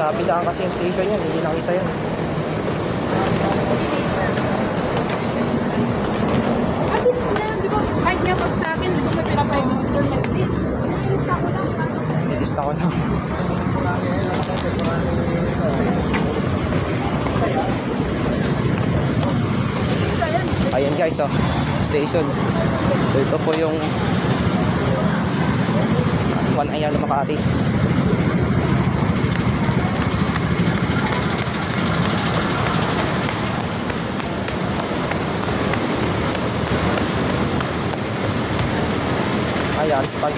Napitaan kasi yung station yan, hindi lang isa yan. Mabilis na yan, di ba? Kahit nga pag sa akin, di ba may pinapay mo sa sir Melvin? Nilista ko na. Ayan guys, oh, station. Ito po yung Ayala Makati. Ayan, spag.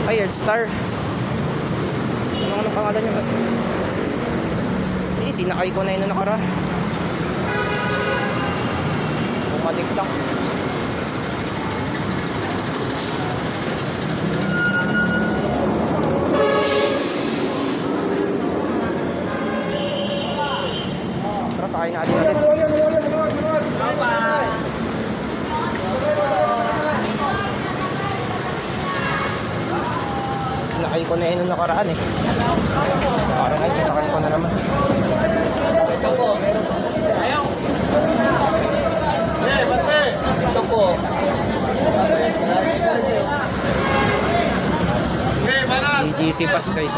Ay, Star. Anong pangalan niya mas? Eh, sinakay ko na yun na nakara. Bumalik lang. Tara, sakay natin natin. Sinakay ko na yun na nakaraan eh. Parang ay, sasakay ko na naman. GC pass guys.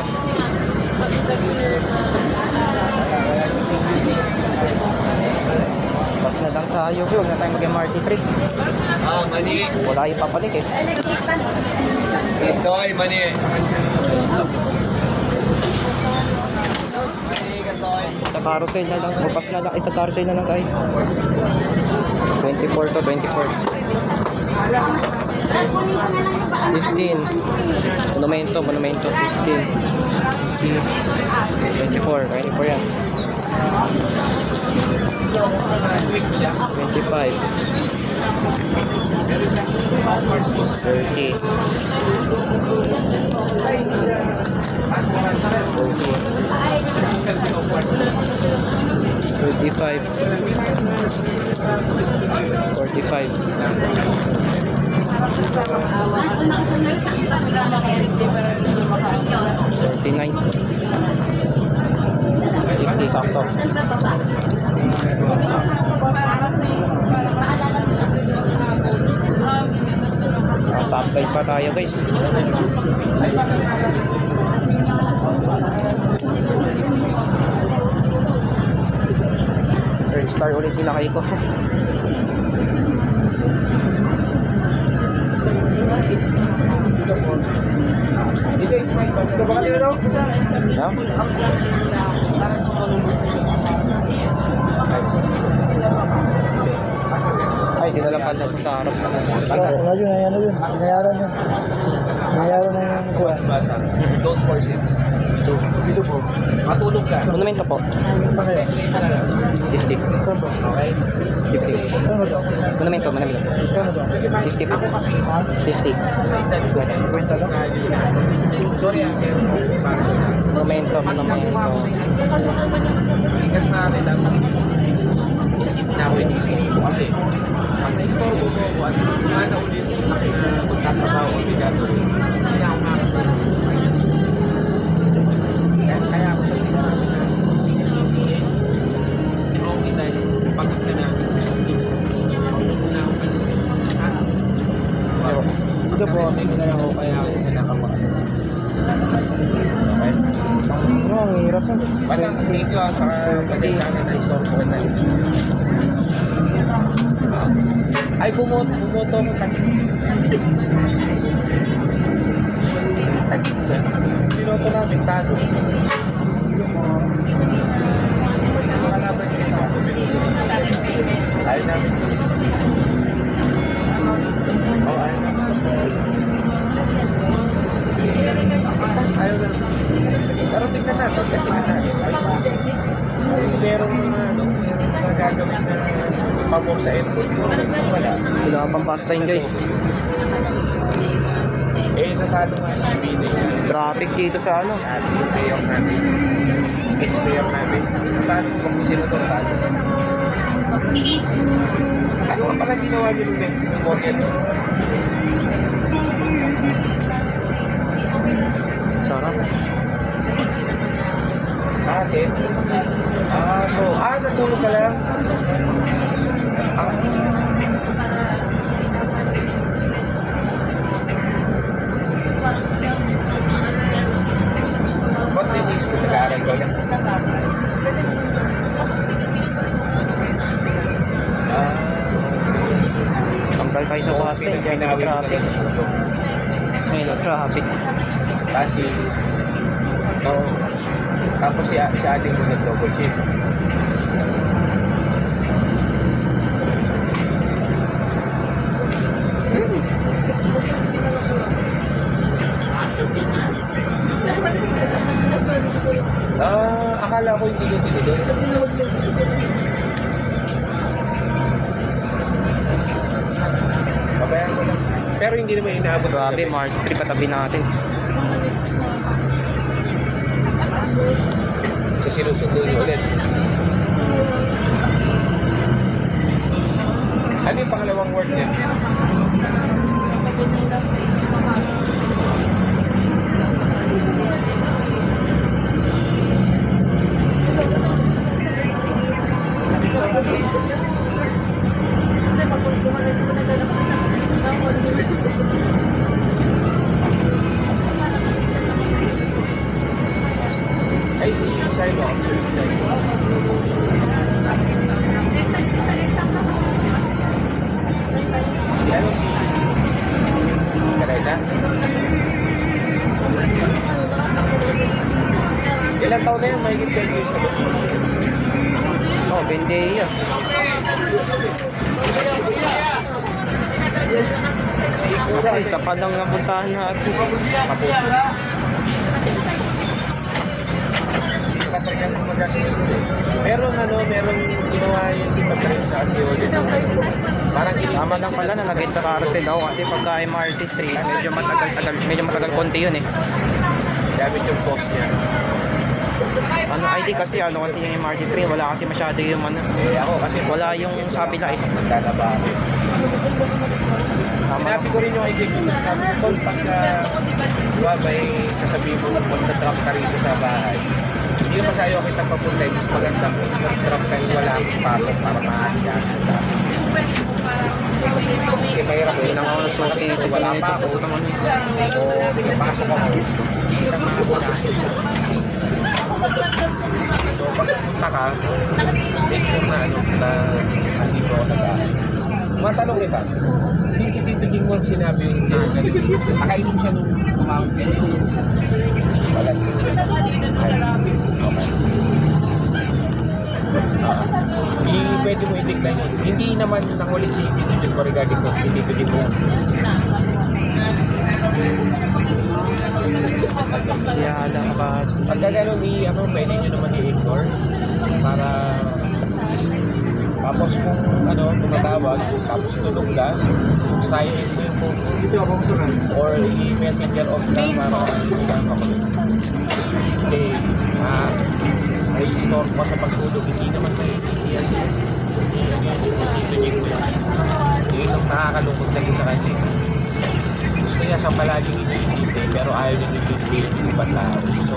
Pass na lang tayo bro, huwag na tayo mag-MRT3. Mani. Wala yung papalik eh. Kasoy, mani. Sa carousel na lang, o pass na lang, sa carousel na lang tayo. 24 to 24. 15. Monumento 15. 24 yan. 25. 30. 35. 45. 39. 50 sakto. Stoplight pa tayo guys. Third star ulit sila kay ko. No? Ay, di na lang pala sa harap. Wala yun, ano yun, binayaran yun. Binayaran na yung kuha. Don't force it. Dito po. Matulog ka. Monumento po. 50. Saan ba? Okay? 50. Saan ba daw? Monumento. Saan ba? 50 po. 50. Kwenta lang? Sorry, Monumento. Ingat sa akin dapat. Na ako inisip ko kasi pag na-istorbo mo ako at na ulit magtatrabaho o bigato, hindi na ako nakakasama. Kaya ako sa sinasabi na PCA, wrong in line, pagod ka na, hindi na ako Dito po. ako kaya ako kinakapag. Okay? Ang hirap na. Basta thank you sa pagkakana na istorbo ko na. Ay, bumoto ko Binoto namin, talo. Nakalaban niya sa ako. Ayaw namin. Oo, ayaw namin. Basta, ayaw namin. Pero tignan natin kasi na natin. Ay, merong mga gagawin na pabor sa airport. Wala. Wala pang pastime guys. Eh, natalo nga si Phoenix. Traffic dito sa ano. Yung payoff namin. Ex-payoff namin. Natalo ko kung sino to talo. Ano ang pala ginawa nyo nung yung model? Sarap. Kasi? Natulog ka lang. Ba't dinis ko nag-aaral ko lang? Tanggal tayo sa pastime. Kaya may traffic. May traffic. Kasi, tapos si ating mo nag-double shift. Akala ko hindi yung tinulog. Babayan ko lang. Pero hindi naman inaabot. Grabe, Mark 3 patabi natin. So sinusundo niyo ulit. Ano yung pangalawang word niya? Ay, si Shiloh. I'm sure si Shiloh. Si Teresa? Ilang taon na yun? Mahigit 10 years na ba? Oh, Bendeya. Ay, sa padang napuntahan natin. Merong ginawa yun si Patrick sa Asiol. Parang Tama lang pala na nag-get sa carousel ako kasi pagka MRT Street, medyo matagal konti yun eh. gamit yung post niya. Ano ID kasi yung MRT train, wala kasi masyado yung ano. Ako kasi Wala yung sa pila eh. magkanabahan. Tama Sinabi lang. ko rin yung idea ko. Sabi ko, pagka diba, may sasabihin mo magta-drop ka rito sa bahay. Hindi naman sa'yo kita papunta. Mas maganda mo. Mag-drop ka wala akong pasok para maasigasin sa akin. Kasi mahirap eh. Nang ako nagsuki ito, Wala pa ako. utang ano. O pasok ako. Hindi na maasigasin. So pag pumunta ka, make sure na na andito ako sa bahay. Matanong kita, since si Tito Jingwon sinabi yung nakainom siya nung tumawag siya. Wala. Okay. Pwede mo itignan yun. Hindi naman nangulit si Tito Jingwon regarding to si Tito Jingwon. Kaya alam ka. Pagka gano'n, pwede nyo naman i-ignore para tapos kung tumatawag, tapos tulog ka, silent mo yung phone or i-messenger off ka para hindi ka makulit. Kasi may store pa sa pagtulog, hindi naman naiintindihan yun ang nakakalungkot kasi sa kanya. Gusto niya siya palaging iniintindi pero ayaw niya iniintindi yung ibang tao. So,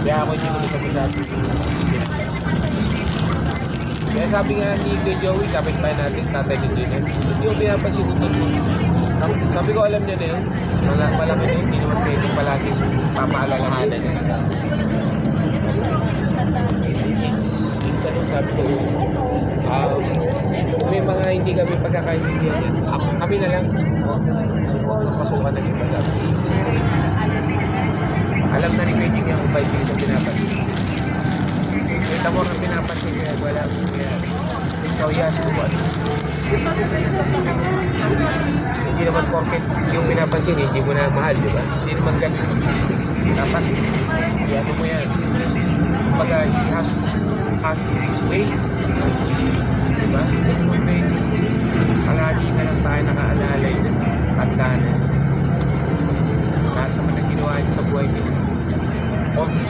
kaya ako hindi ko sabi kaya sabi nga ni Kuya Joey, kapit tayo natin, tatay ni Gina, hindi ko pinapansin ito. Sabi ko, alam niya na yun. Malaki na yun, hindi naman pwede palaging pamaalalahanan niya. Sabi ko, may mga hindi kami pagkakaintindihan. Kami na lang, huwag na pasukan na yung pag alam na ni Kuya Jing yung bike yung pinapansin. Kita mo ang pinapansin niya, wala akong kaya. Ikaw yas ko ba? Hindi naman porket yung pinapansin, hindi mo na mahal, di ba? Hindi naman ganun. Dapat, ano mo yan. Pagka he has his ways. Diba?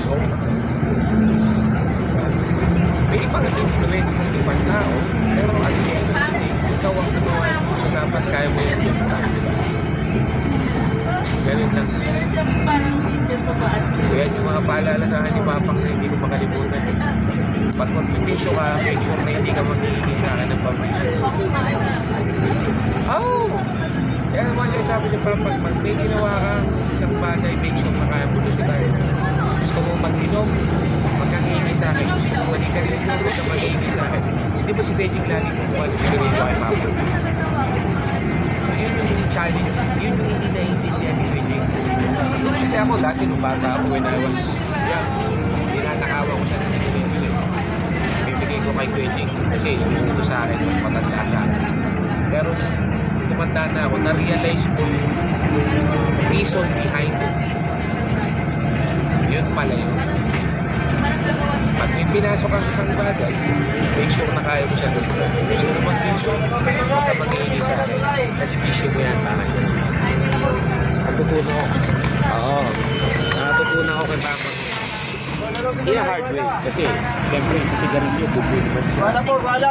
gusto. May ibang influence ng ibang tao, pero at the end of the day, ikaw ang gumawa. So dapat kaya mo yung gusto. Ganun lang. Kaya yung mga paalala sa akin ni Papa na hindi ko makalimutan. Pag magbibisyo ka, make sure na hindi ka maghihingi sa akin ng pambisyo. Oh! Kaya naman siya sabi niya parang pag may ginawa ka isang bagay, make sure na kaya mo lusutan. Gusto mo mag-inom, magkakihingi sa akin. Gusto mo mali ka rin yung gusto maghihingi sa akin. Hindi ba si Benny lagi kung kung ano siguro yung kay Papa? Yun yung challenge, yun yung hindi naiintindihan ni Benny. Kasi ako dati nung bata ako when I was young, tinatakawa ko siya na si Benny. Bibigay ko kay Benny kasi yung sa akin, mas matanda sa akin. Pero tumanda na ako, na-realize ko yung reason behind it. Yun pala yun. Pag may pinasok ang isang bagay, make sure na kaya mo siya gustuhan. Gusto mo mag-vision, huwag ka mag-iingi sa akin. Kasi vision mo yan, bakit yun. Natutunan ko. Oo. Natutunan ko kay Papa. In a hard way. Kasi, siyempre, sa sigarilyo, bubuin mo siya. Wala po, wala.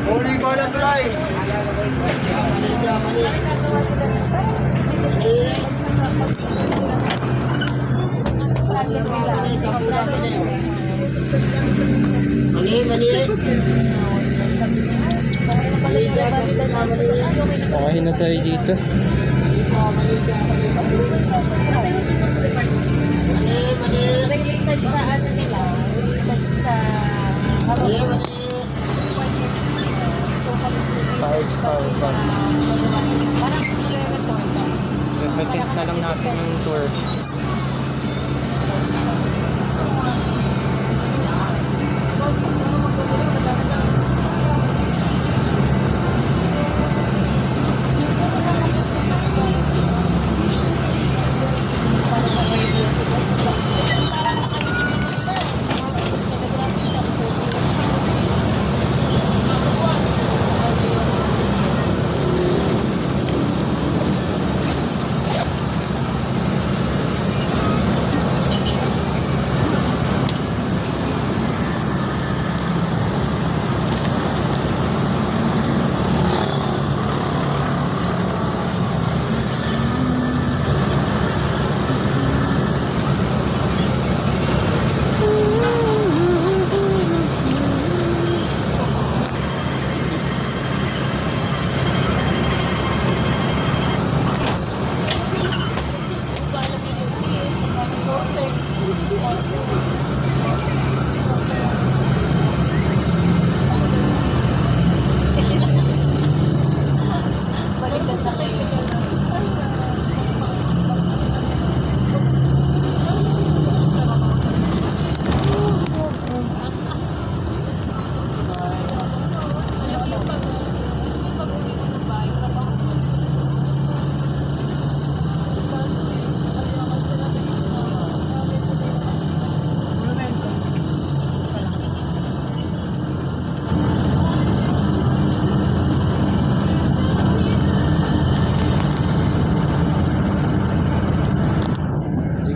Uli ko na tulay. Okay na tayo dito. Related sa ano nila, related sa Sa X-Power Bus. parang return. Represent na lang natin yung tour.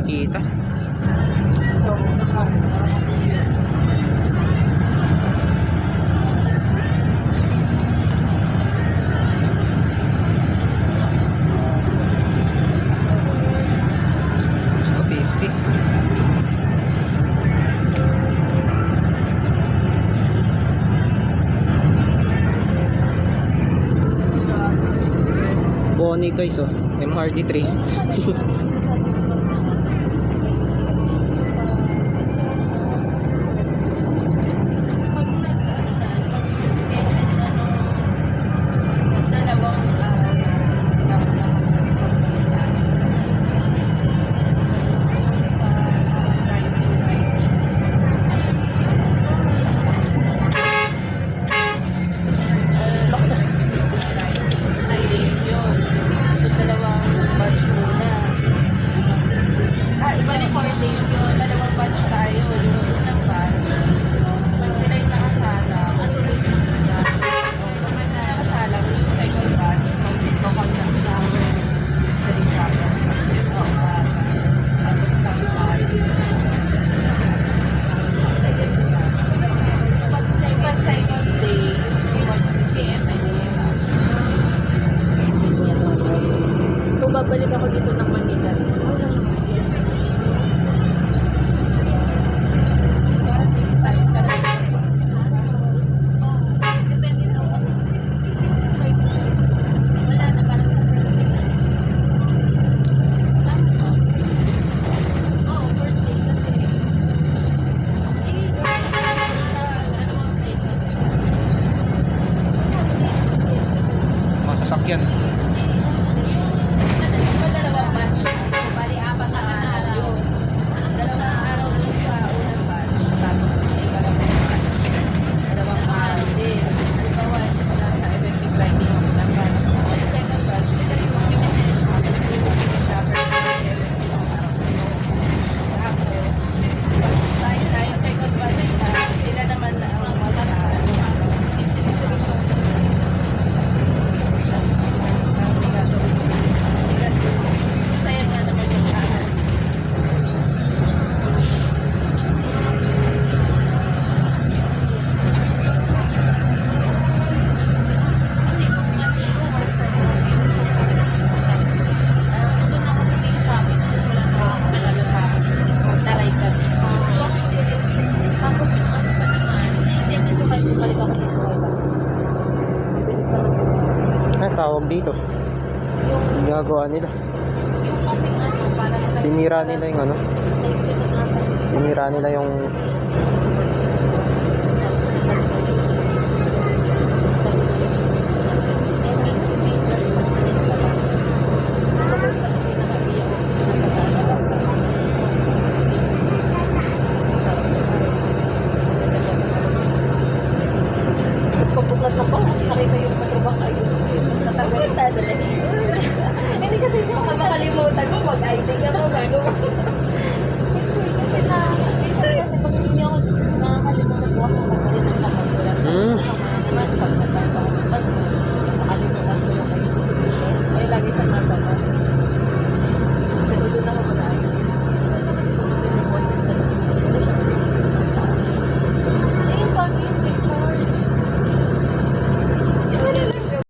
Kita. So 50. Bonnie guys, oh. MRD3. So, dalawang batch muna. dito. Yung ginagawa nila. Yung kasing ano, para sa Sinira nila yung ano. Sinira nila yung Tapos pagpuklat na po, nakita yung matrabang ayun. Natagal. Hindi kasi yung makakalimutan mo, mag-ID ka mo bago.